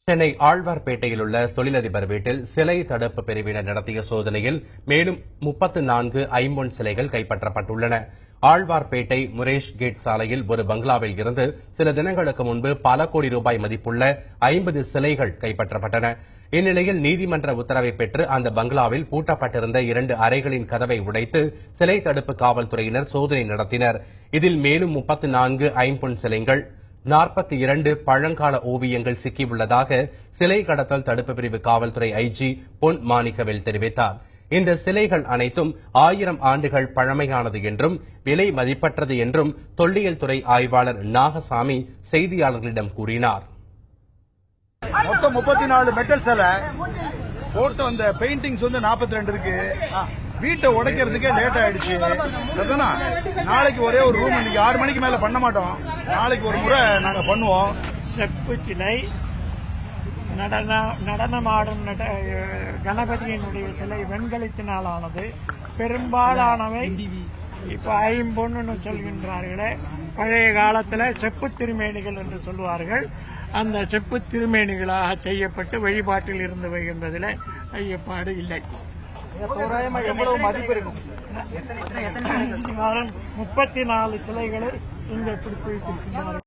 சென்னை ஆழ்வார்பேட்டையில் உள்ள தொழிலதிபர் வீட்டில் சிலை தடுப்பு பிரிவினர் நடத்திய சோதனையில் மேலும் 34 ஐம்பொன் சிலைகள் கைப்பற்றப்பட்டுள்ளன. ஆழ்வார்பேட்டை முரேஷ் கேட் சாலையில் ஒரு பங்களாவில் இருந்து சில தினங்களுக்கு முன்பு பல கோடி ரூபாய் மதிப்புள்ள 50 சிலைகள் கைப்பற்றப்பட்டன. இந்நிலையில் நீதிமன்ற உத்தரவை பெற்று அந்த பங்களாவில் பூட்டப்பட்டிருந்த 2 அறைகளின் கதவை உடைத்து சிலை தடுப்பு காவல்துறையினர் சோதனை நடத்தினர். இதில் மேலும் 34 ஐம்பொன் சிலைகள் 42 பழங்கால ஓவியங்கள் சிக்கியுள்ளதாக சிலை கடத்தல் தடுப்பு பிரிவு காவல்துறை ஐஜி பொன் மாணிக்கவேல் தெரிவித்தார். இந்த சிலைகள் அனைத்தும் 1000 ஆண்டுகள் பழமையானது என்றும் விலை மதிப்பற்றது என்றும் தொல்லியல் துறை ஆய்வாளர் நாகசாமி செய்தியாளர்களிடம் கூறினார். மொத்தம் 34 மெட்டல் சிலை போட்டு வந்த பெயிண்டிங்ஸ் 42 இருக்கு. வீட்டை உடைக்கிறதுக்கே லேட் ஆயிடுச்சு. நாளைக்கு ஒரே ஒரு ரூம் இன்னைக்கு 6 மணிக்கு மேல பண்ண மாட்டோம். நாளைக்கு ஒரு முறை நாங்க பண்ணுவோம். செப்பு சிலை, நடனமாடும் கணபதியினுடைய சிலை வெண்கலத்தினாலானது. பெரும்பாலானவை இப்ப ஐம்பொன்னு சொல்கின்றார்களே, பழைய காலத்துல செப்பு திருமேனிகள் என்று சொல்வார்கள். அந்த செப்பு திருமேனிகளாக செய்யப்பட்டு வழிபாட்டில் இருந்து வருகின்றதில் ஐயப்பாடு இல்லை. எவ்வளவு மதிப்பு இருக்கும்? 34 சிலைகளை இங்கே பிடித்து வைத்திருக்கின்றனர்.